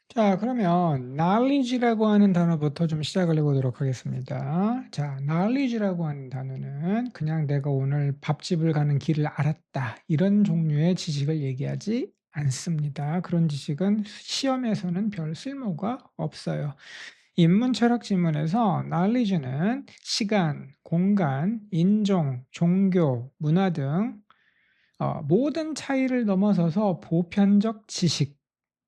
자, 그러면 knowledge라고 하는 단어부터 좀 시작을 해 보도록 하겠습니다. 자, knowledge라고 하는 단어는 그냥 내가 오늘 밥집을 가는 길을 알았다, 이런 종류의 지식을 얘기하지 않습니다. 그런 지식은 시험에서는 별 쓸모가 없어요. 인문 철학 지문에서 knowledge는 시간, 공간, 인종, 종교, 문화 등 모든 차이를 넘어서서 보편적 지식.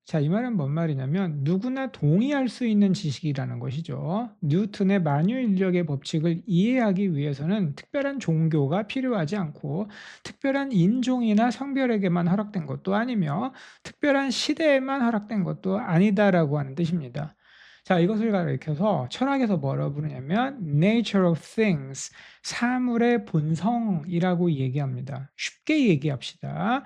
자, 이 말은 뭔 말이냐면 누구나 동의할 수 있는 지식이라는 것이죠. 뉴턴의 만유인력의 법칙을 이해하기 위해서는 특별한 종교가 필요하지 않고 특별한 인종이나 성별에게만 허락된 것도 아니며 특별한 시대에만 허락된 것도 아니다라고 하는 뜻입니다. 자, 이것을 가리켜서 철학에서 뭐라고 부르냐면 nature of things, 사물의 본성이라고 얘기합니다. 쉽게 얘기합시다.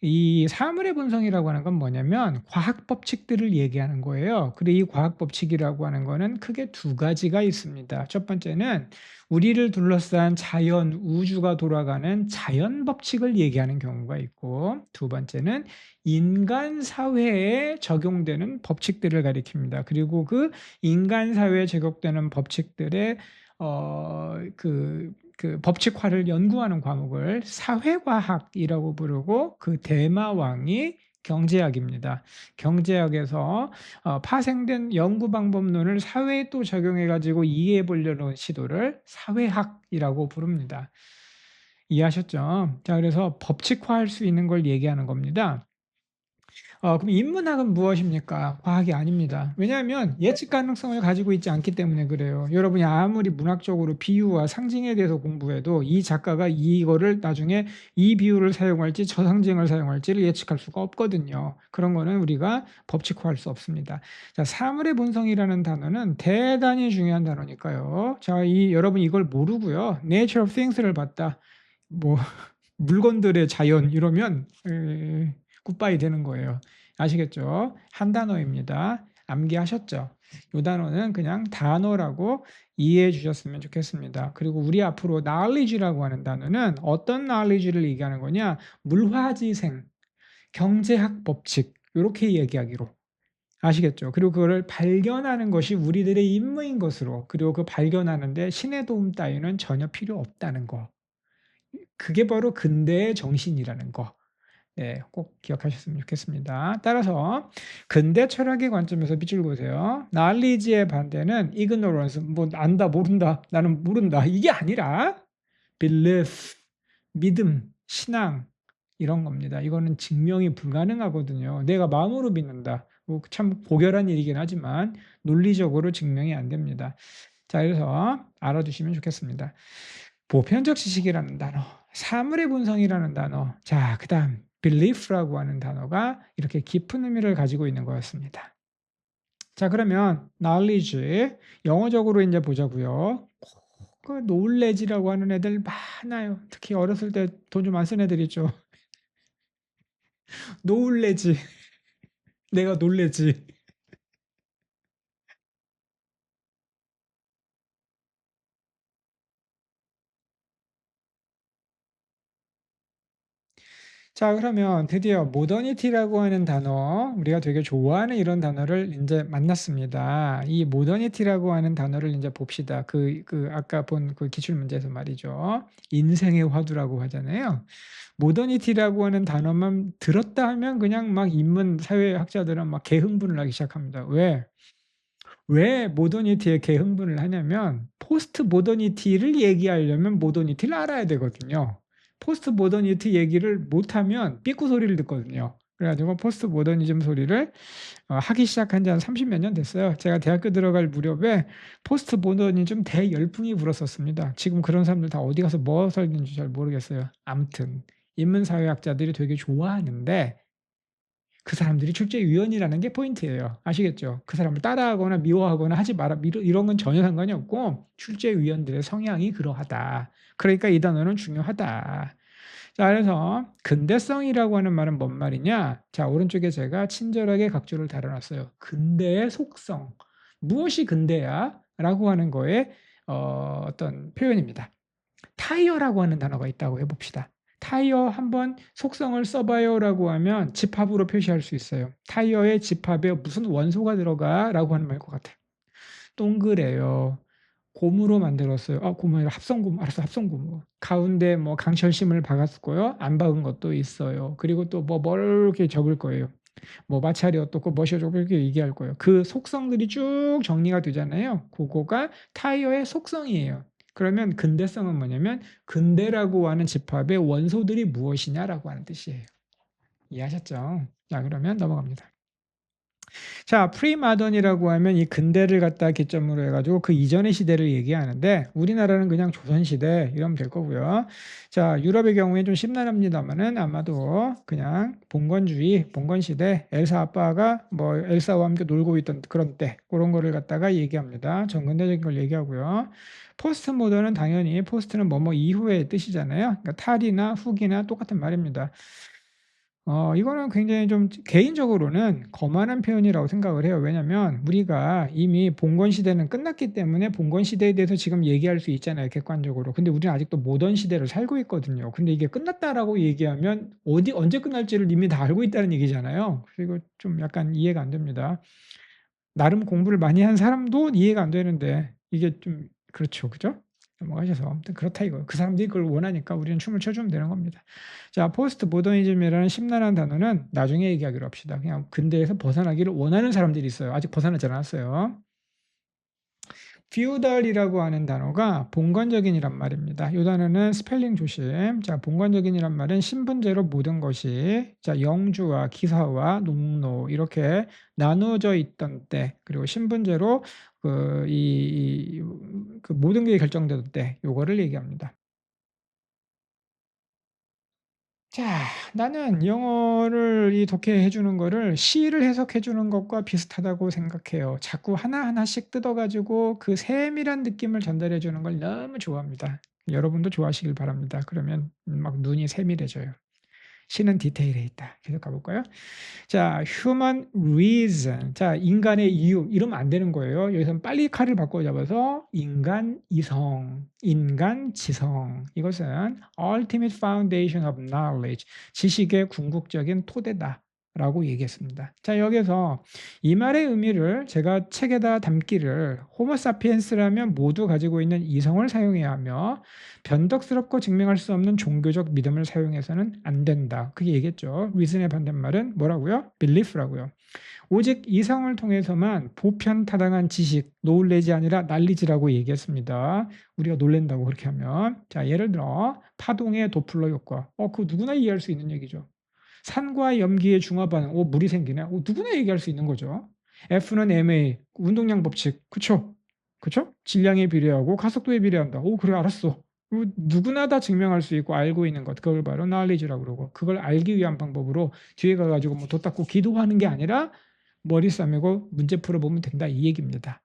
이 사물의 본성이라고 하는 건 뭐냐면 과학 법칙들을 얘기하는 거예요. 그리고 이 과학 법칙이라고 하는 거는 크게 두 가지가 있습니다. 첫 번째는 우리를 둘러싼 자연, 우주가 돌아가는 자연 법칙을 얘기하는 경우가 있고, 두 번째는 인간 사회에 적용되는 법칙들을 가리킵니다. 그리고 그 인간 사회에 적용되는 법칙들의 그 법칙화를 연구하는 과목을 사회과학이라고 부르고, 그 대마왕이 경제학입니다. 경제학에서 파생된 연구 방법론을 사회에 또 적용해 가지고 이해해 보려는 시도를 사회학이라고 부릅니다. 이해하셨죠? 자, 그래서 법칙화할 수 있는 걸 얘기하는 겁니다. 그럼 인문학은 무엇입니까? 과학이 아닙니다. 왜냐하면 예측 가능성을 가지고 있지 않기 때문에 그래요. 여러분이 아무리 문학적으로 비유와 상징에 대해서 공부해도 이 작가가 이거를 나중에 이 비유를 사용할지 저 상징을 사용할지를 예측할 수가 없거든요. 그런 거는 우리가 법칙화할 수 없습니다. 자, 사물의 본성이라는 단어는 대단히 중요한 단어니까요. 자, 여러분 이걸 모르고요. Nature of Things를 봤다, 뭐 물건들의 자연 이러면 굿바이 되는 거예요. 아시겠죠? 한 단어입니다. 암기하셨죠? 이 단어는 그냥 단어라고 이해해 주셨으면 좋겠습니다. 그리고 우리 앞으로 knowledge라고 하는 단어는 어떤 knowledge를 얘기하는 거냐? 물화지생, 경제학 법칙, 이렇게 얘기하기로. 아시겠죠? 그리고 그거를 발견하는 것이 우리들의 임무인 것으로, 그리고 그 발견하는데 신의 도움 따위는 전혀 필요 없다는 거. 그게 바로 근대의 정신이라는 거. 네, 꼭 기억하셨으면 좋겠습니다. 따라서 근대 철학의 관점에서 밑줄 보세요. knowledge의 반대는 ignorance, 뭐 안다, 모른다, 나는 모른다, 이게 아니라 belief, 믿음, 신앙, 이런 겁니다. 이거는 증명이 불가능하거든요. 내가 마음으로 믿는다, 뭐참 고결한 일이긴 하지만 논리적으로 증명이 안 됩니다. 자, 그래서 알아두시면 좋겠습니다. 보편적 지식이라는 단어, 사물의 본성이라는 단어, 자, 그다음 belief라고 하는 단어가 이렇게 깊은 의미를 가지고 있는 거였습니다. 자, 그러면 knowledge, 영어적으로 이제 보자고요. 그 knowledge라고 하는 애들 많아요. 특히 어렸을 때 돈 좀 안 쓴 애들 있죠. knowledge, 내가 놀래지. 자, 그러면 드디어 모더니티라고 하는 단어, 우리가 되게 좋아하는 이런 단어를 이제 만났습니다. 이 모더니티라고 하는 단어를 이제 봅시다. 아까 본 그 기출 문제에서 말이죠. 인생의 화두라고 하잖아요. 모더니티라고 하는 단어만 들었다 하면 그냥 막 인문 사회학자들은 막 개흥분을 하기 시작합니다. 왜 모더니티에 개흥분을 하냐면 포스트 모더니티를 얘기하려면 모더니티를 알아야 되거든요. 포스트 모더니티 얘기를 못하면 삐꾸 소리를 듣거든요. 그래가지고 포스트 모더니즘 소리를 하기 시작한 지 한 30 몇 년 됐어요. 제가 대학교 들어갈 무렵에 포스트 모더니즘 대열풍이 불었었습니다. 지금 그런 사람들 다 어디 가서 뭐 살는지 잘 모르겠어요. 아무튼 인문사회학자들이 되게 좋아하는데 그 사람들이 출제위원이라는 게 포인트예요. 아시겠죠? 그 사람을 따라하거나 미워하거나 하지 마라, 이런 건 전혀 상관이 없고 출제위원들의 성향이 그러하다. 그러니까 이 단어는 중요하다. 자, 그래서 근대성이라고 하는 말은 뭔 말이냐? 자, 오른쪽에 제가 친절하게 각주를 달아놨어요. 근대의 속성. 무엇이 근대야? 라고 하는 거에 어떤 표현입니다. 타이어라고 하는 단어가 있다고 해봅시다. 타이어 한번 속성을 써 봐요라고 하면 집합으로 표시할 수 있어요. 타이어의 집합에 무슨 원소가 들어가라고 하는 말과 같아요. 동그래요. 고무로 만들었어요. 고무 아니라 합성고무. 알았어, 합성고무. 가운데 뭐 강철심을 박았고요. 안 박은 것도 있어요. 그리고 또 뭘 이렇게 적을 거예요. 뭐 마찰이 어떻고 멋이 어쩌고 이렇게 얘기할 거예요. 그 속성들이 쭉 정리가 되잖아요. 그거가 타이어의 속성이에요. 그러면 근대성은 뭐냐면 근대라고 하는 집합의 원소들이 무엇이냐라고 하는 뜻이에요. 이해하셨죠? 자, 그러면 넘어갑니다. 자, 프리마던이라고 하면 이 근대를 갖다 기점으로 해가지고 그 이전의 시대를 얘기하는데 우리나라는 그냥 조선시대 이러면 될 거고요. 자, 유럽의 경우에 좀 심란합니다만은 아마도 그냥 봉건주의, 봉건시대, 엘사 아빠가 뭐 엘사와 함께 놀고 있던 그런 때 그런 거를 갖다가 얘기합니다. 전근대적인 걸 얘기하고요. 포스트 모던은 당연히 포스트는 뭐뭐 이후의 뜻이잖아요. 그러니까 탈이나 후기나 똑같은 말입니다. 이거는 굉장히 좀 개인적으로는 거만한 표현이라고 생각을 해요. 왜냐면 우리가 이미 봉건 시대는 끝났기 때문에 봉건 시대에 대해서 지금 얘기할 수 있잖아요, 객관적으로. 근데 우리는 아직도 모던 시대를 살고 있거든요. 근데 이게 끝났다라고 얘기하면 언제 끝날지를 이미 다 알고 있다는 얘기잖아요. 그리고 좀 약간 이해가 안 됩니다. 나름 공부를 많이 한 사람도 이해가 안 되는데 이게 좀 그렇죠. 그죠? 넘어가셔서 아무튼 그렇다 이거예요. 그 사람들이 그걸 원하니까 우리는 춤을 춰주면 되는 겁니다. 자, 포스트 모더니즘이라는 심란한 단어는 나중에 얘기하기로 합시다. 그냥 근대에서 벗어나기를 원하는 사람들이 있어요. 아직 벗어나지 않았어요. feudal이라고 하는 단어가 봉건적인이란 말입니다. 이 단어는 스펠링 조심. 자, 봉건적인이란 말은 신분제로 모든 것이 자, 영주와 기사와 농노 이렇게 나누어져 있던 때, 그리고 신분제로 그 모든 게 결정되던 때, 요거를 얘기합니다. 자, 나는 영어를 이 독해해 주는 거를 시를 해석해 주는 것과 비슷하다고 생각해요. 자꾸 하나하나씩 뜯어 가지고 그 세밀한 느낌을 전달해 주는 걸 너무 좋아합니다. 여러분도 좋아하시길 바랍니다. 그러면 막 눈이 세밀해져요. 시는 디테일에 있다. 계속 가 볼까요? 자, human reason. 자, 인간의 이유. 이러면 안 되는 거예요. 여기서 빨리 칼을 바꿔 잡아서 인간 이성, 인간 지성. 이것은 ultimate foundation of knowledge. 지식의 궁극적인 토대다. 라고 얘기했습니다. 자, 여기서 이 말의 의미를 제가 책에다 담기를 호모사피엔스라면 모두 가지고 있는 이성을 사용해야 하며 변덕스럽고 증명할 수 없는 종교적 믿음을 사용해서는 안 된다. 그게 얘기했죠. reason의 반대말은 뭐라고요? belief라고요. 오직 이성을 통해서만 보편타당한 지식, knowledge이 아니라 knowledge라고 얘기했습니다. 우리가 놀랜다고 그렇게 하면. 자, 예를 들어 파동의 도플러 효과. 그거 누구나 이해할 수 있는 얘기죠. 산과 염기의 중화 반응. 물이 생기네. 누구나 얘기할 수 있는 거죠. F는 ma, 운동량 법칙. 그쵸? 그쵸? 질량에 비례하고 가속도에 비례한다. 그래, 알았어. 누구나 다 증명할 수 있고 알고 있는 것. 그걸 바로 knowledge라고 그러고, 그걸 알기 위한 방법으로 뒤에 가가지고 뭐 도 닦고 기도하는 게 아니라 머리 싸매고 문제 풀어보면 된다. 이 얘기입니다.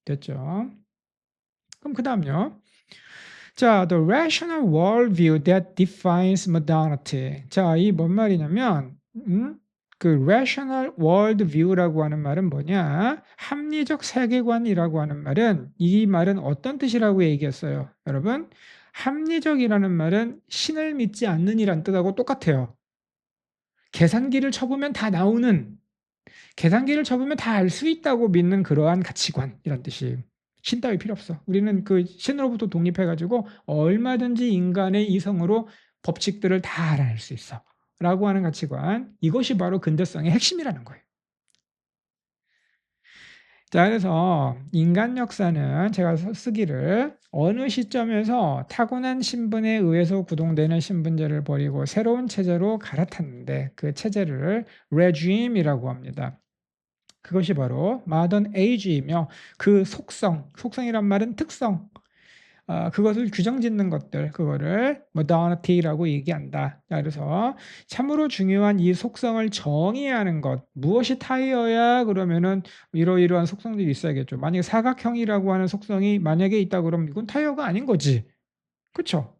됐죠? 그럼 그 다음요. 자, the rational worldview that defines modernity. 자, 이 뭔 말이냐면, 그 rational worldview라고 하는 말은 뭐냐? 합리적 세계관이라고 하는 말은 이 말은 어떤 뜻이라고 얘기했어요? 여러분, 합리적이라는 말은 신을 믿지 않는 이란 뜻하고 똑같아요. 계산기를 쳐보면 다 나오는, 계산기를 쳐보면 다 알 수 있다고 믿는 그러한 가치관 이란 뜻이에요. 신 따위 필요 없어. 우리는 그 신으로부터 독립해가지고 얼마든지 인간의 이성으로 법칙들을 다 알아낼 수 있어. 라고 하는 가치관. 이것이 바로 근대성의 핵심이라는 거예요. 자, 그래서 인간 역사는 제가 쓰기를 어느 시점에서 타고난 신분에 의해서 구동되는 신분제를 버리고 새로운 체제로 갈아탔는데 그 체제를 regime이라고 합니다. 그것이 바로 modern age이며 그 속성이란 말은 특성, 그것을 규정짓는 것들, 그거를 modernity라고 얘기한다. 자, 그래서 참으로 중요한 이 속성을 정의하는 것, 무엇이 타이어야 그러면은 이러이러한 속성들이 있어야겠죠. 만약에 사각형이라고 하는 속성이 만약에 있다 그러면 이건 타이어가 아닌 거지. 그렇죠?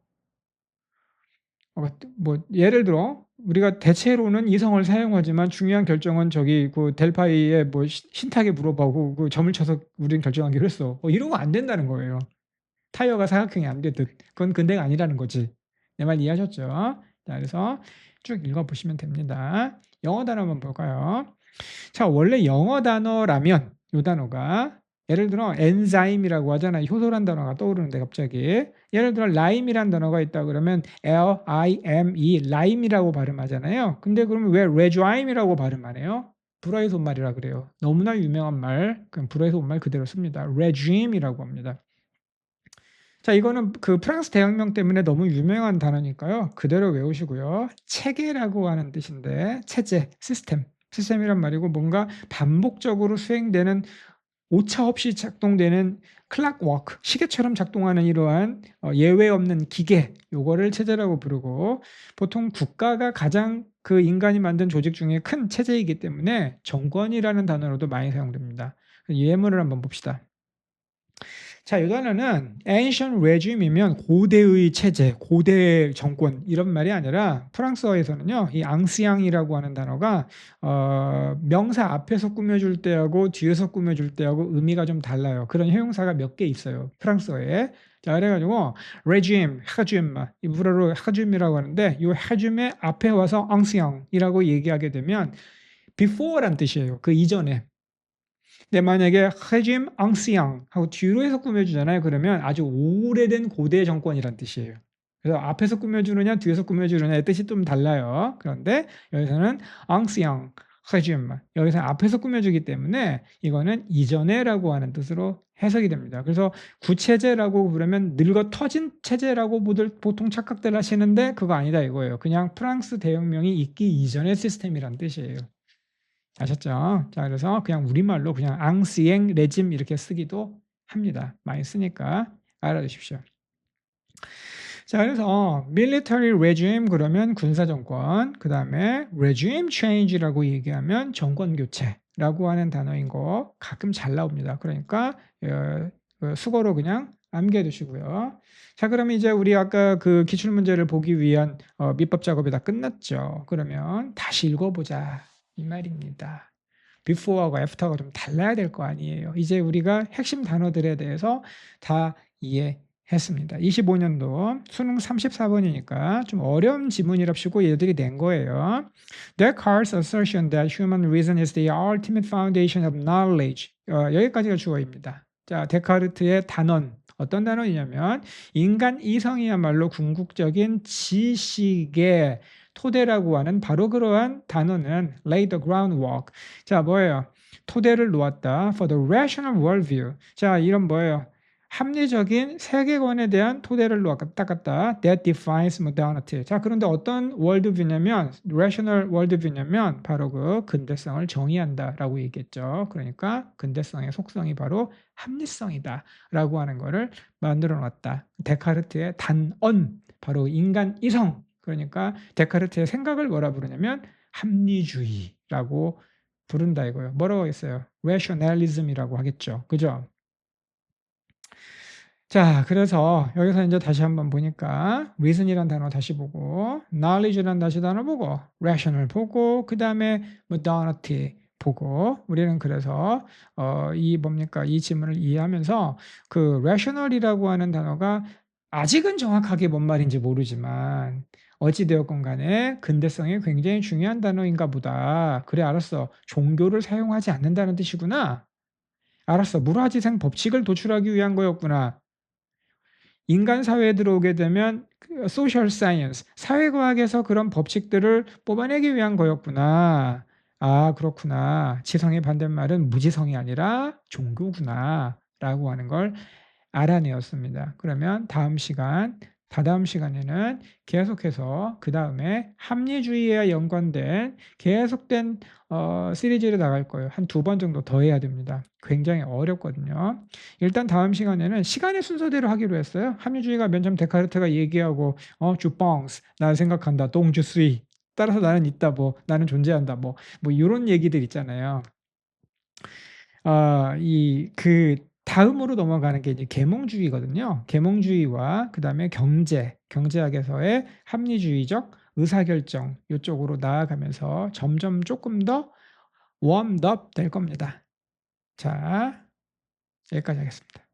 뭐 예를 들어 우리가 대체로는 이성을 사용하지만 중요한 결정은 저기 그 델파이의 뭐 신탁에 물어보고 그 점을 쳐서 우리는 결정하기로 했어. 이런 거 안 된다는 거예요. 타이어가 사각형이 안 되듯 그건 근대가 아니라는 거지. 내 말 이해하셨죠? 자, 그래서 쭉 읽어보시면 됩니다. 영어 단어 한번 볼까요? 자, 원래 영어 단어라면 이 단어가 예를 들어 엔자임이라고 하잖아요. 효소란 단어가 떠오르는데 갑자기 예를 들어 라임이란 단어가 있다 그러면 L-I-M-E 라임이라고 발음하잖아요. 근데 그러면 왜 레주아임이라고 발음하네요? 불어의 손말이라 그래요. 너무나 유명한 말, 그럼 불어의 손말 그대로 씁니다. 레짐이라고 합니다. 자, 이거는 그 프랑스 대혁명 때문에 너무 유명한 단어니까요. 그대로 외우시고요. 체계라고 하는 뜻인데 체제, 시스템. 시스템이란 말이고 뭔가 반복적으로 수행되는 오차 없이 작동되는 클락워크, 시계처럼 작동하는 이러한 예외 없는 기계, 요거를 체제라고 부르고 보통 국가가 가장 그 인간이 만든 조직 중에 큰 체제이기 때문에 정권이라는 단어로도 많이 사용됩니다. 예문을 한번 봅시다. 자, 이 단어는 ancient regime이면 고대의 체제, 고대 정권 이런 말이 아니라 프랑스어에서는요, 이 앙시앙이라고 하는 단어가 명사 앞에서 꾸며줄 때하고 뒤에서 꾸며줄 때하고 의미가 좀 달라요. 그런 형용사가 몇 개 있어요, 프랑스어에. 자, 그래가지고 regime, regime, 이 불어로 regime이라고 하는데 이 regime의 앞에 와서 앙시앙이라고 얘기하게 되면 before란 뜻이에요. 그 이전에. 근데 만약에 헤짐 앙시앙 하고 뒤로 해서 꾸며주잖아요. 그러면 아주 오래된 고대 정권이란 뜻이에요. 그래서 앞에서 꾸며주느냐 뒤에서 꾸며주느냐의 뜻이 좀 달라요. 그런데 여기서는 앙시앙 헤짐 여기서 앞에서 꾸며주기 때문에 이거는 이전에라고 하는 뜻으로 해석이 됩니다. 그래서 구체제라고 부르면 늙어 터진 체제라고 보통 착각들 하시는데 그거 아니다 이거예요. 그냥 프랑스 대혁명이 있기 이전의 시스템이란 뜻이에요. 아셨죠? 자, 그래서 그냥 우리말로 그냥 앙시엥 레짐 이렇게 쓰기도 합니다. 많이 쓰니까 알아두십시오. 자, 그래서 military regime 그러면 군사 정권, 그 다음에 regime change라고 얘기하면 정권 교체라고 하는 단어인 거 가끔 잘 나옵니다. 그러니까 수거로 그냥 암기해 두시고요. 자, 그럼 이제 우리 아까 그 기출 문제를 보기 위한 밑밥 작업이 다 끝났죠. 그러면 다시 읽어보자 이 말입니다. before하고 after가 좀 달라야 될 거 아니에요. 이제 우리가 핵심 단어들에 대해서 다 이해했습니다. 25년도 수능 34번이니까 좀 어려운 지문이랍시고 얘들이 낸 거예요. Descartes' assertion that human reason is the ultimate foundation of knowledge. 여기까지가 주어입니다. 자, 데카르트의 단언. 어떤 단어이냐면 인간 이성이야말로 궁극적인 지식의 토대라고 하는 바로 그러한 단어는 lay the groundwork. 자, 뭐예요? 토대를 놓았다. For the rational worldview. 자, 이런 뭐예요? 합리적인 세계관에 대한 토대를 놓았다. That defines modernity. 자, 그런데 어떤 월드뷰냐면 rational worldview냐면 바로 그 근대성을 정의한다라고 얘기했죠. 그러니까 근대성의 속성이 바로 합리성이다라고 하는 거를 만들어 놨다. 데카르트의 단언, 바로 인간 이성. 그러니까 데카르트의 생각을 뭐라 부르냐면 합리주의라고 부른다 이거예요. 뭐라고 하겠어요? rationalism이라고 하겠죠. 그죠? 자, 그래서 여기서 이제 다시 한번 보니까 reason이란 단어 다시 보고 knowledge란 다시 단어 보고 rational 보고 그 다음에 modernity 보고 우리는 그래서 이 뭡니까 이 지문을 이해하면서 그 rational이라고 하는 단어가 아직은 정확하게 뭔 말인지 모르지만 어찌되었건 간에 근대성에 굉장히 중요한 단어인가 보다. 그래 알았어. 종교를 사용하지 않는다는 뜻이구나. 알았어. 무라지생 법칙을 도출하기 위한 거였구나. 인간 사회에 들어오게 되면 소셜 사이언스, 사회과학에서 그런 법칙들을 뽑아내기 위한 거였구나. 아, 그렇구나. 지성의 반대말은 무지성이 아니라 종교구나. 라고 하는 걸 알아내었습니다. 그러면 다다음 시간에는 계속해서 그 다음에 합리주의와 연관된 계속된 시리즈로 나갈 거예요. 한 2번 정도 더 해야 됩니다. 굉장히 어렵거든요. 일단 다음 시간에는 시간의 순서대로 하기로 했어요. 합리주의가 맨 처음 데카르트가 얘기하고 주뻥스 나는 생각한다. 동주스이 따라서 나는 있다. 뭐 나는 존재한다. 뭐 이런 얘기들 있잖아요. 그 다음으로 넘어가는 게 이제 계몽주의거든요. 계몽주의와 그다음에 경제학에서의 합리주의적 의사결정 이쪽으로 나아가면서 점점 조금 더 웜업 될 겁니다. 자, 여기까지 하겠습니다.